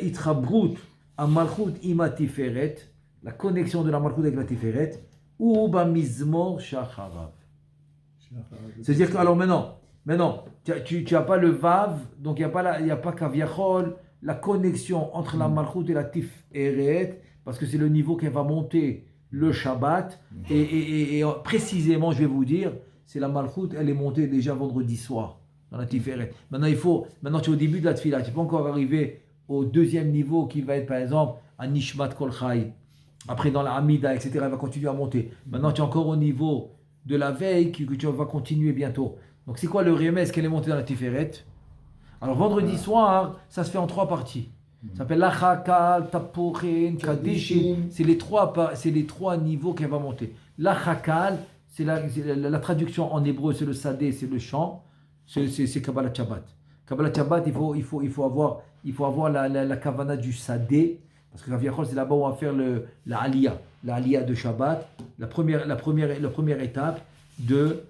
itrabrut a malchoute ima tiferet, la connexion de la malchoute avec la tiferet. Ou bamizmor shacharav. C'est-à-dire que, alors maintenant, tu n'as pas le vav, donc il n'y a pas kaviachol, la connexion entre la malchut et la tiferet, parce que c'est le niveau qu'elle va monter le Shabbat, et précisément, je vais vous dire, c'est la malchut, elle est montée déjà vendredi soir, dans la tiferet. Maintenant tu es au début de la tefila, tu n'es pas encore arrivé au deuxième niveau qui va être, par exemple, à Nishmat Kol Chai. Après, dans la Hamida, etc., elle va continuer à monter. Maintenant, tu es encore au niveau de la veille que tu vas continuer bientôt. Donc, c'est quoi le remès qu'elle est montée dans la Tiferet? Alors, vendredi soir, ça se fait en 3 parties. Ça s'appelle Lachakal, Tapochin, Kadishin. C'est les trois niveaux qu'elle va monter. Lachakal, c'est la traduction en hébreu, c'est le Sadé, c'est le chant. C'est Kabbalah Shabbat. Kabbalah Shabbat, il faut avoir la Kavana du Sadé. Parce que Kaviachol, c'est là-bas où on va faire la Aliyah de Shabbat, la première étape de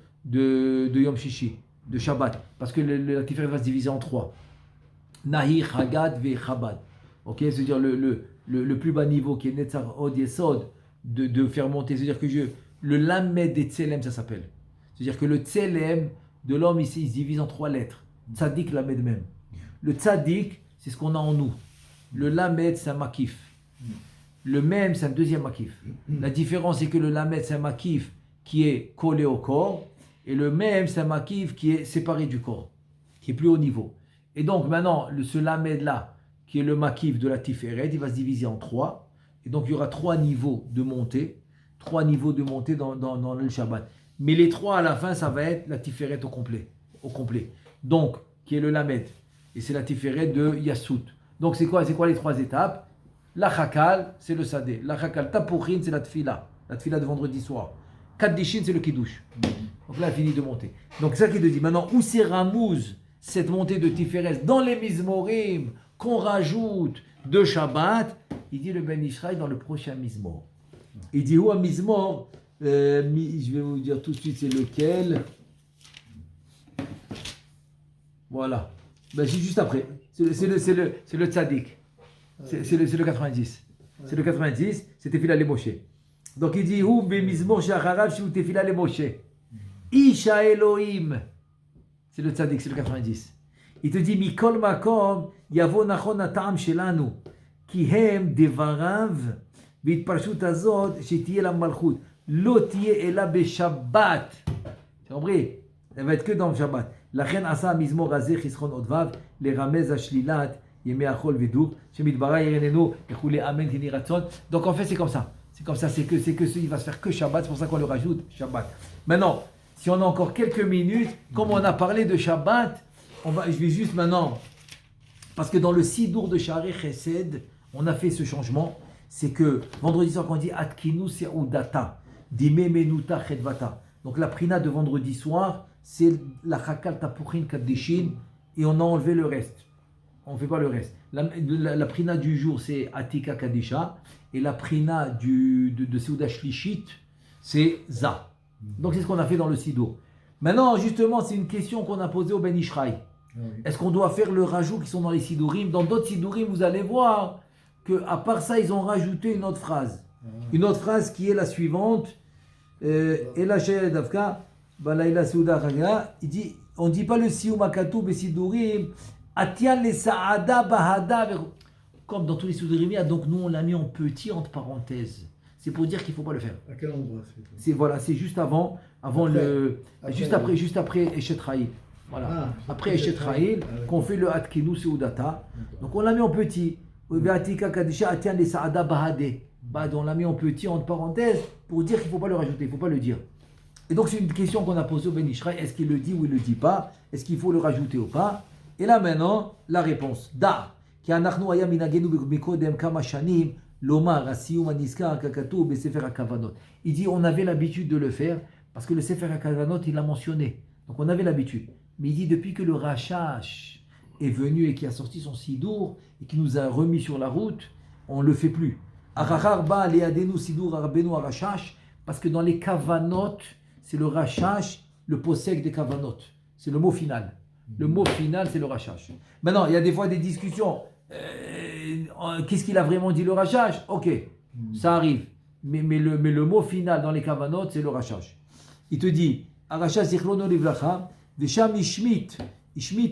Yom Shishi, de Shabbat. Parce que la Tiferet va se diviser en 3. Nahi, Chagad, Ve Chabad. Ok, c'est-à-dire le plus bas niveau qui est Netzar Od Yesod, de faire monter. C'est-à-dire que le Lamed des Tselem, ça s'appelle. C'est-à-dire que le Tselem de l'homme ici, il se divise en 3 lettres. Tzadik, Lamed même. Le Tzadik, c'est ce qu'on a en nous. Le Lamed, c'est un makif. Le Mem, c'est un deuxième makif. La différence, c'est que le Lamed, c'est un makif qui est collé au corps, et le Mem, c'est un makif qui est séparé du corps, qui est plus haut niveau. Et donc maintenant, ce Lamed-là, qui est le makif de la Tiferet, il va se diviser en 3. Et donc il y aura 3 niveaux de montée, dans le Shabbat. Mais les 3 à la fin, ça va être la Tiferet au complet. Donc, qui est le Lamed. Et c'est la Tiferet de Yassout. Donc c'est quoi les 3 étapes? La chakal, c'est le sadé. La chakal tapouchin, c'est la tfila de vendredi soir. Kaddishin, c'est le kiddush. Donc là, il finit de monter. Donc c'est ça qu'il te dit. Maintenant, où c'est Ramouz, cette montée de Tiferes, dans les Mizmorim, qu'on rajoute de Shabbat, il dit le Ben Ishraï dans le prochain Mizmor. Il dit où un Mizmor, je vais vous dire tout de suite c'est lequel. Voilà. Ben, c'est juste après. C'est le tzaddik. C'est le 90. C'est le 90, c'est Tefila les Moshe. Donc il dit où Mizmor Shacharav Shu Tefila les Moshe. Isha Elohim. C'est le tzaddik, c'est le 90. Il te dit Mikol Makom Yavo Nachon Atam Shelanu Ki Hem Devarav Vitparshut Azod Shetiye la Malchut Lo Tiye Ela Beshabbat. Tu as compris? Elle va être que dans le Shabbat. La reine Asa Mizmor Azeh Chisron Odvav Les Ramez Ashlilat Yeme Achol Vedouk Shemidbara Yereneno Echule Amen Tini Ratson. Donc en fait c'est comme ça. C'est comme ça, c'est que il va se faire que Shabbat, c'est pour ça qu'on le rajoute Shabbat. Maintenant, si on a encore quelques minutes, comme on a parlé de Shabbat, je vais juste maintenant, parce que dans le Sidour de Sha'arei Chesed, on a fait ce changement, c'est que vendredi soir, quand on dit Atkinu Se'udata, Dime Menuta Chedvata. Donc la prina de vendredi soir, c'est la Chakal Tapouchin Kaddishin, et on a enlevé le reste. On ne fait pas le reste. La prina du jour, c'est Atika Kadisha, et la prina de Seuda Shlishit, c'est Za. Donc c'est ce qu'on a fait dans le Sidour. Maintenant, justement, c'est une question qu'on a posée au Ben Ishraï. Oui. Est-ce qu'on doit faire le rajout qui sont dans les Sidourim? Dans d'autres Sidourim, vous allez voir qu'à part ça, ils ont rajouté une autre phrase. Une autre phrase qui est la suivante. Ela Shayel Davka, Balaïla Seuda Chaga, il dit, on ne dit pas le Sioum Akatou, mais Sidourim, Atian le Saada Bahada. Comme dans tous les Sidourim, donc nous on l'a mis en petit entre parenthèses. C'est pour dire qu'il ne faut pas le faire. À quel endroit c'est juste avant juste après Eshet Ra'il. Voilà. Après Eshet Ra'il, qu'on fait le Atkinu Seudata. Donc on l'a mis en petit. On l'a mis en petit entre parenthèses pour dire qu'il ne faut pas le rajouter, il ne faut pas le dire. Et donc c'est une question qu'on a posée au Ben Ishraï. Est-ce qu'il le dit ou il ne le dit pas? Est-ce qu'il faut le rajouter ou pas? Et là maintenant, la réponse. Da. Ki anachnu aya minagenu bekodem kama shanim. L'Omar, Asiyum Aniskar, Kakatou, Sefer HaKavanot. Il dit on avait l'habitude de le faire parce que le Sefer HaKavanot il l'a mentionné. Donc on avait l'habitude. Mais il dit depuis que le Rachash est venu et qui a sorti son Sidour et qui nous a remis sur la route, on ne le fait plus. Arachar ba leadenu Sidour arbenu Arachash parce que dans les Kavanot, c'est le Rachash, le possèque des Kavanot. C'est le mot final. Le mot final, c'est le Rachash. Maintenant, il y a des fois des discussions. Qu'est-ce qu'il a vraiment dit le Rachash? Ok, ça arrive. Mais le mot final dans les Kavanot, c'est le Rachash. Il te dit, Arachash zichrono livracha, vesham ishmit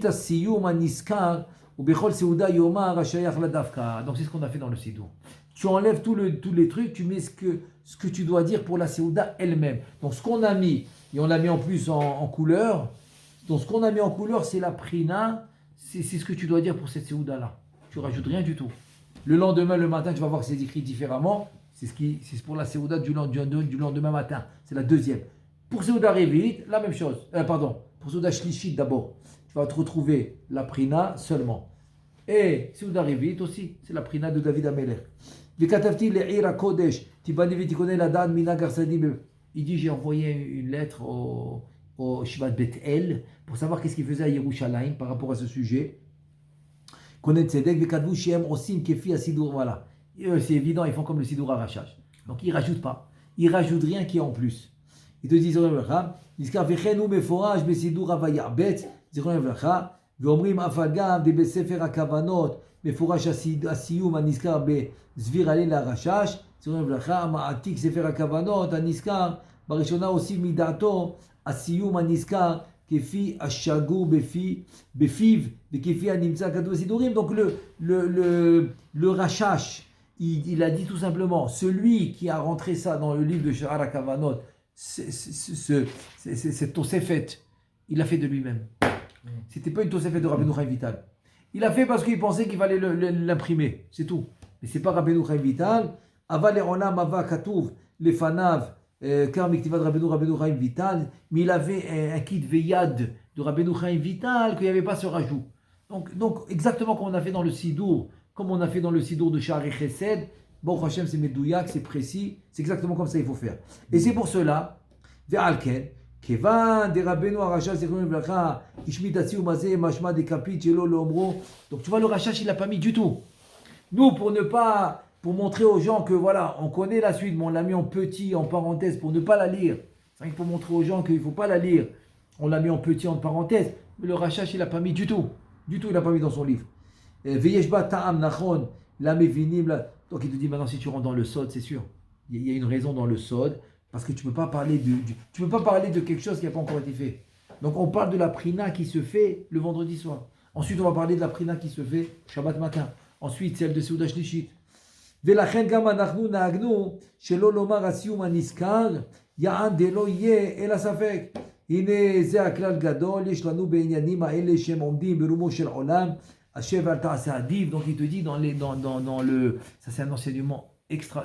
asiyum aniskar, ou bechol seuda yoma rashayach ladavka. Donc c'est ce qu'on a fait dans le Sidour. Tu enlèves tous les trucs, tu mets ce que tu dois dire pour la seuda elle-même. Donc ce qu'on a mis, et on l'a mis en plus en couleur, donc ce qu'on a mis en couleur, c'est la prina, c'est ce que tu dois dire pour cette seuda-là. Tu rajoutes rien du tout. Le lendemain, le matin, tu vas voir que c'est écrit différemment. C'est pour la Seuda du lendemain matin. C'est la deuxième. Pour Seuda Revit, la même chose. Pour Seuda Shlishit d'abord. Tu vas te retrouver la Prina seulement. Et Seuda Revit aussi, c'est la Prina de David Amelech. Il dit, j'ai envoyé une lettre au Shivat Bet El pour savoir qu'est-ce qu'il faisait à Yerushalayim par rapport à ce sujet. Voilà. C'est évident, ils font comme le Sidour Arachash. Donc ils ne rajoutent pas. Ils ne rajoutent rien qui est en plus. Ils te disent, ואומרים אף אגב בספר הכוונות מפורש הסיום הנזכר בזביר הלל הרשש, זיכרונו לברכה, המעתיק ספר הכוונות הנזכר בראשונה הוסיף מדעתו הסיום הנזכר כפי השגור בפיו וכפי הנמצא כתוב בסידורים. Donc le Rashash, il a dit tout simplement, celui qui a rentré ça dans le livre de Sha'ar HaKavanot, c'est Tosefet, il l'a fait de lui-même. C'était pas une Tosefet de Rabbeinu Chaim Vital. Il a fait parce qu'il pensait qu'il fallait l'imprimer, c'est tout. Mais c'est pas Rabbeinu Chaim Vital. Ava le'olam ava katuv lefanav car miktivad Rabbeinu Chaim Vital. Mais il avait un kit Veyad de Rabbeinu Chaim Vital qu'il n'y avait pas ce rajout. Donc exactement comme on a fait dans le Sidour, comme on a fait dans le Sidour de Sha'arei Chesed, bon, Hachem, c'est Medouyak, c'est précis, c'est exactement comme ça qu'il faut faire. Et c'est pour cela, Ve'alken, Kevan, de Rabbeinu Aracha, Zechron Livracha, Ishmitatsi Umazé, Mashma de Kapit, Chelo, Lomro. Donc tu vois, le Rachash, il l'a pas mis du tout. Nous, pour montrer aux gens que voilà, on connaît la suite, mais on l'a mis en petit, en parenthèse, pour ne pas la lire. C'est vrai qu'il faut montrer aux gens qu'il ne faut pas la lire. On l'a mis en petit, en parenthèse, mais le Rachash, il l'a pas mis du tout. Du tout, il l'a pas mis dans son livre. Veyeshba ta'am nachon, la mevinim. Donc il te dit maintenant, si tu rentres dans le sod, c'est sûr. Il y a une raison dans le sod, parce que tu ne peux pas parler de quelque chose qui n'a pas encore été fait. Donc on parle de la prina qui se fait le vendredi soir. Ensuite, on va parler de la prina qui se fait Shabbat matin. Ensuite, celle de Seuda Shlishit. ולכן גם אנחנו נהגנו שלא לומר הסיום הנזכר יען דלא יהיה אלא ספק. הנה זה הכלל גדול, יש לנו בעניינים האלה שהם עומדים ברומו של עולם, השב ואל תעשה עדיף. Donc il te dit dans le, ça c'est un enseignement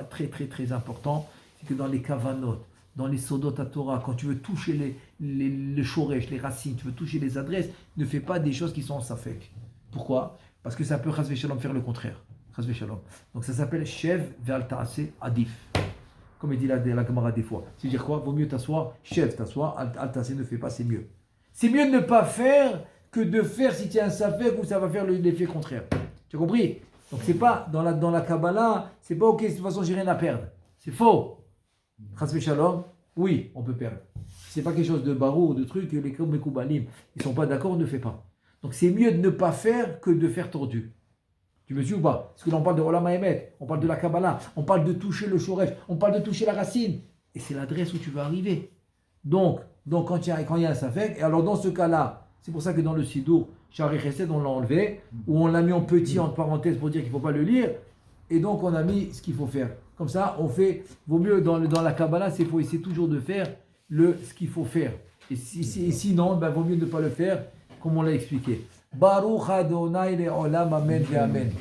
très important, c'est que dans les kavanot, dans les sodot à Torah, quand tu veux toucher le shoresh, les racines, tu veux toucher les adresses, ne fais pas des choses qui sont en safek. Pourquoi? Parce que ça peut chas v'shalom faire le contraire. Chas v'shalom. Donc ça s'appelle chev ve'al ta'aseh adif. Comme il dit la Gemara des fois. C'est-à-dire quoi? Vaut mieux t'asseoir, chev t'asseoir, al ta'aseh ne fais pas, c'est mieux. C'est mieux de ne pas faire que de faire si tu as un safek où ça va faire l'effet contraire. Tu as compris? Donc c'est pas, dans la Kabbalah, c'est pas ok, de toute façon j'ai rien à perdre. C'est faux. Chas v'shalom, oui, on peut perdre. C'est pas quelque chose de barou, de truc, les Mekoubalim, ils sont pas d'accord, ne fais pas. Donc c'est mieux de ne pas faire que de faire tordu. Tu me suis ou pas? Parce que là on parle de Olam Haemet, on parle de la Kabbalah, on parle de toucher le shoresh, on parle de toucher la racine. Et c'est l'adresse où tu vas arriver. Donc quand il y a un safek, et alors dans ce cas-là, c'est pour ça que dans le Sidour, Sha'arei Chesed, on l'a enlevé, ou on l'a mis en petit, entre parenthèses, pour dire qu'il ne faut pas le lire, et donc on a mis ce qu'il faut faire. Comme ça, on fait, vaut mieux dans la Kabbalah, il faut essayer toujours de faire ce qu'il faut faire. Et sinon, vaut mieux ne pas le faire, comme on l'a expliqué. Baruch Adonai le'olam, amen et amen.